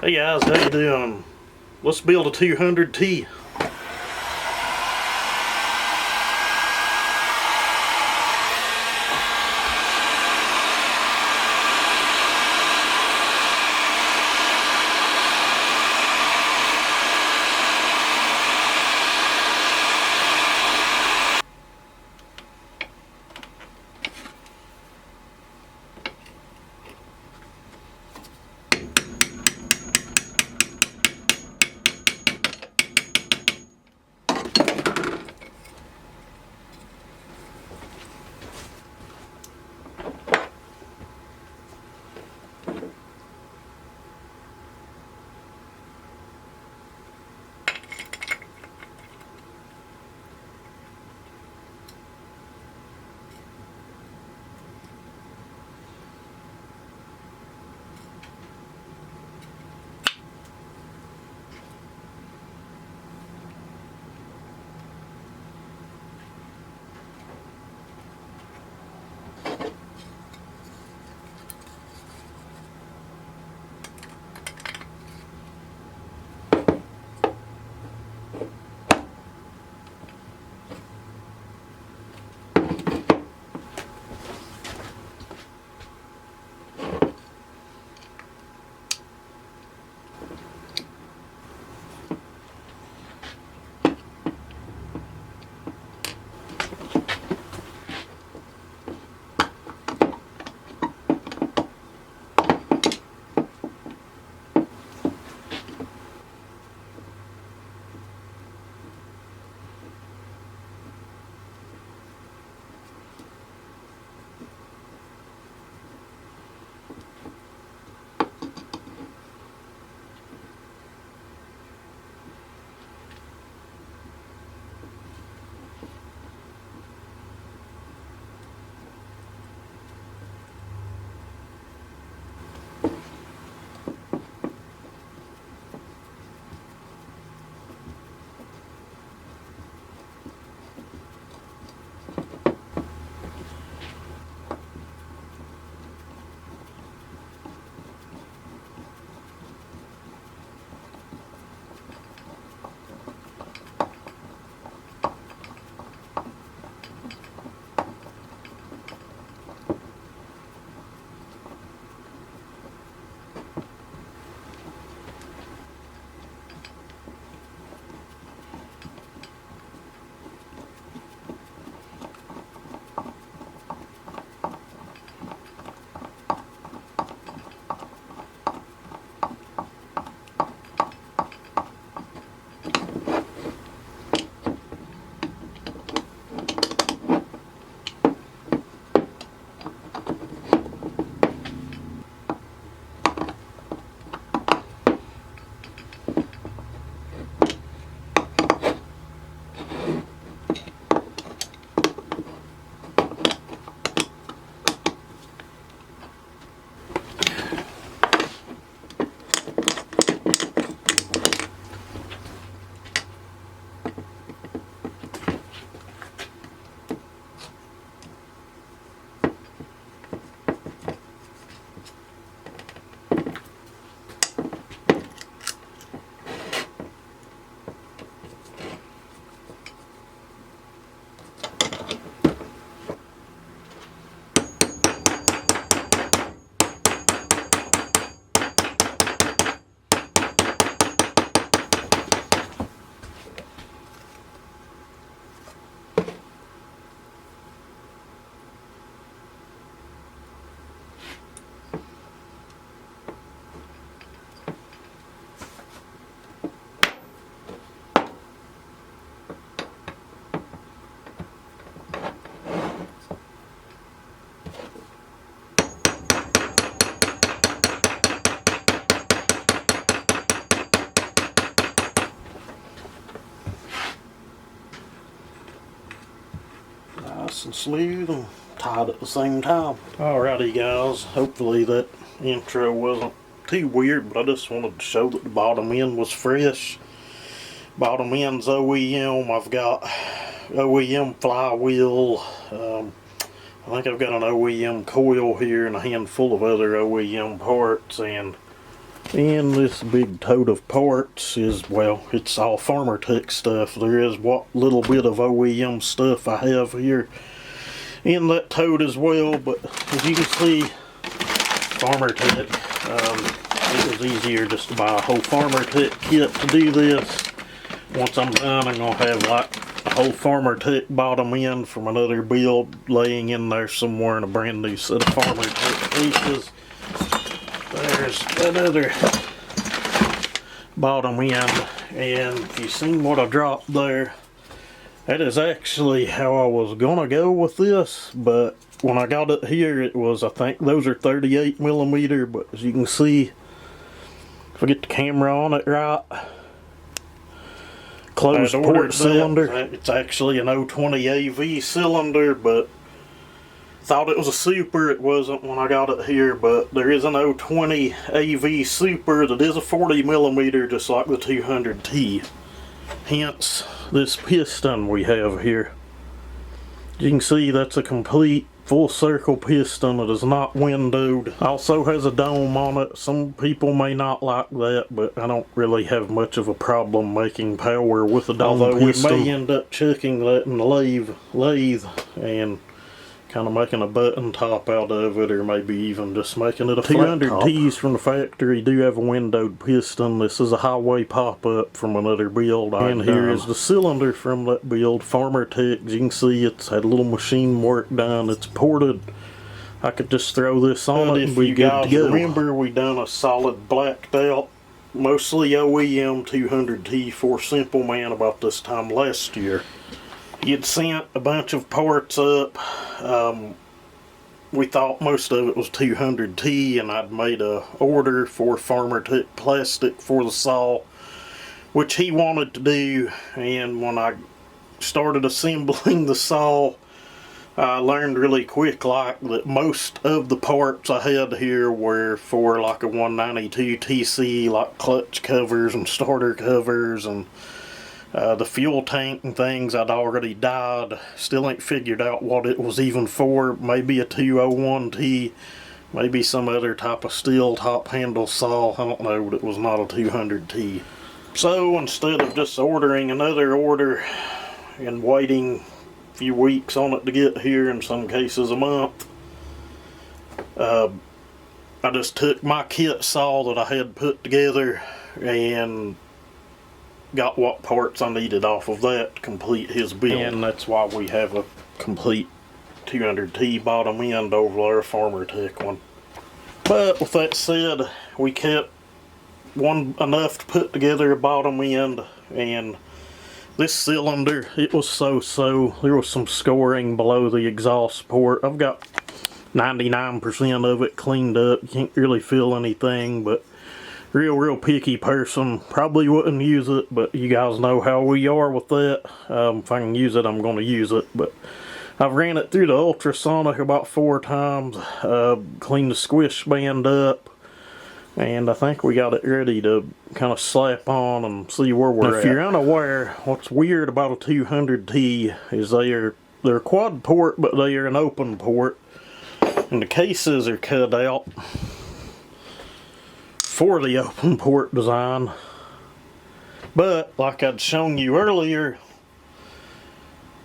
Hey guys, how you doing? Let's build a 200T. Nice and smooth and tight at the same time. Alrighty guys, hopefully that intro wasn't too weird, but I just wanted to show that the bottom end was fresh. Bottom end's OEM. I've got OEM flywheel. I think I've got an OEM coil here and a handful of other OEM parts, and And this big tote of parts is, well, it's all Farmer Tech stuff. There is what little bit of OEM stuff I have here in that tote as well, but as you can see, Farmer Tech, it was easier just to buy a whole Farmer Tech kit to do this. Once I'm done, I'm going to have like a whole Farmer Tech bottom end from another build laying in there somewhere in a brand new set of Farmer Tech pieces. There's another bottom end, and if you've seen what I dropped there, that is actually how I was gonna go with this, but when I got it here, it was, I think those are 38mm, but as you can see, if I get the camera on it right, closed port cylinder. It's actually an 020 AV cylinder, but thought it was a super. It wasn't when I got it here, but there is an 020 AV super that is a 40mm, just like the 200T. Hence this piston we have here. You can see that's a complete full circle piston that is not windowed. Also has a dome on it. Some people may not like that, but I don't really have much of a problem making power with a dome piston. We may end up chucking that in the lathe and kind of making a button top out of it, or maybe even just making it a 200Ts from the factory do have a windowed piston. This is a highway pop-up from another build. And here is the cylinder from that build, Farmer Tech. As you can see, it's had a little machine work done. It's ported. I could just throw this on it and be good to go. Remember, we done a solid blacked out, mostly OEM 200T for Simple Man about this time last year. You'd sent a bunch of parts up. We thought most of it was 200T, and I'd made a order for Farmer Tech plastic for the saw, which he wanted to do. And when I started assembling the saw, I learned really quick like that most of the parts I had here were for like a 192 TC, like clutch covers and starter covers, and the fuel tank and things I'd already dyed. Still ain't figured out what it was even for. Maybe a 201T, maybe some other type of steel top handle saw. I don't know, but it was not a 200T. So instead of just ordering another order and waiting a few weeks on it to get here, in some cases a month, I just took my kit saw that I had put together and got what parts I needed off of that to complete his build. And that's why we have a complete 200T bottom end over our Farmer Tech one. But with that said, we kept enough to put together a bottom end, and this cylinder, it was so-so. There was some scoring below the exhaust port. I've got 99% of it cleaned up. You can't really feel anything, but real picky person probably wouldn't use it, but you guys know how we are with that. If I can use it, I'm going to use it. But I've ran it through the ultrasonic about 4 times, cleaned the squish band up, and I think we got it ready to kind of slap on and see where we're at. If you're unaware, what's weird about a 200T is they're quad port, but they are an open port, and the cases are cut out for the open port design. But like I'd shown you earlier,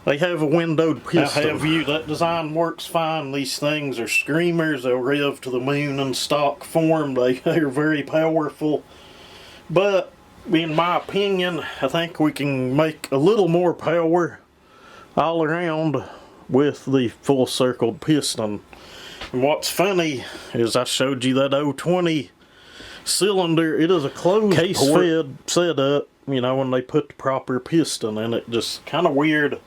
they have a windowed piston. That design works fine. These things are screamers. They'll rev to the moon in stock form. They're very powerful. But in my opinion, I think we can make a little more power all around with the full circled piston. And what's funny is I showed you that 020 cylinder. It is a closed case fed setup, you know, when they put the proper piston in it. Just kind of weird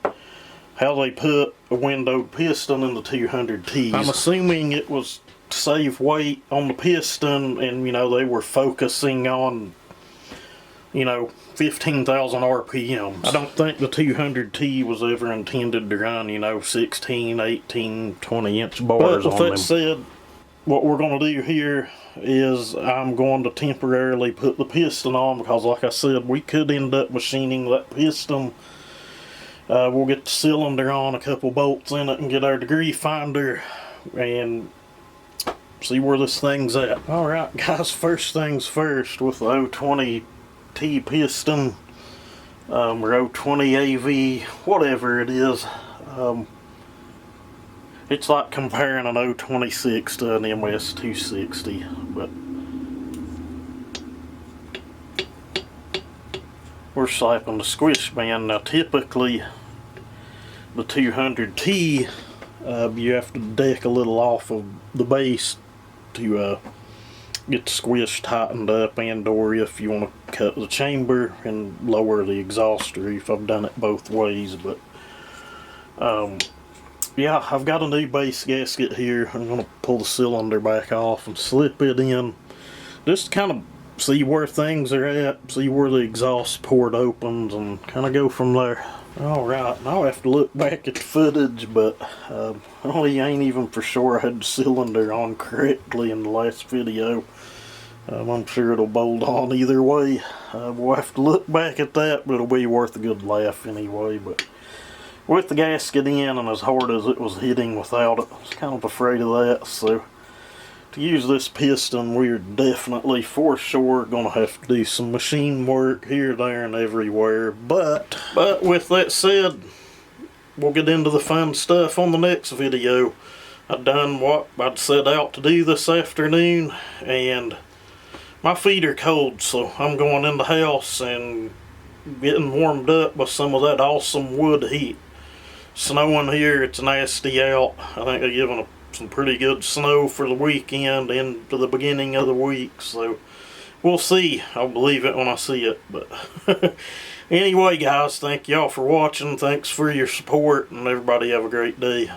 how they put a windowed piston in the 200Ts. I'm assuming it was to save weight on the piston, and you know, they were focusing on, you know, 15,000 RPMs. I don't think the 200T was ever intended to run, you know, 16, 18, 20 inch bars on them. But with that said, what we're going to do here is I'm going to temporarily put the piston on, because like I said, we could end up machining that piston. We'll get the cylinder on, a couple bolts in it, and get our degree finder, and see where this thing's at. Alright guys, first things first with the 020T piston, or 020 AV, whatever it is. It's like comparing an 026 to an MS260, but we're slapping the squish band. Now typically the 200T, you have to deck a little off of the base to get the squish tightened up, and or if you want to cut the chamber and lower the exhaust reef. I've done it both ways, but yeah, I've got a new base gasket here. I'm going to pull the cylinder back off and slip it in, just to kind of see where things are at, see where the exhaust port opens, and kind of go from there. Alright, I'll have to look back at the footage, but I ain't even for sure I had the cylinder on correctly in the last video. I'm sure it'll bolt on either way. We'll have to look back at that, but it'll be worth a good laugh anyway. But with the gasket in and as hard as it was hitting without it, I was kind of afraid of that. So to use this piston, we're definitely for sure gonna have to do some machine work here, there, and everywhere. But with that said, we'll get into the fun stuff on the next video. I've done what I'd set out to do this afternoon, and my feet are cold, so I'm going in the house and getting warmed up by some of that awesome wood heat. Snowing here, it's nasty out. I think they're giving some pretty good snow for the weekend into the beginning of the week, so we'll see. I'll believe it when I see it. But anyway guys, thank y'all for watching. Thanks for your support, and everybody have a great day.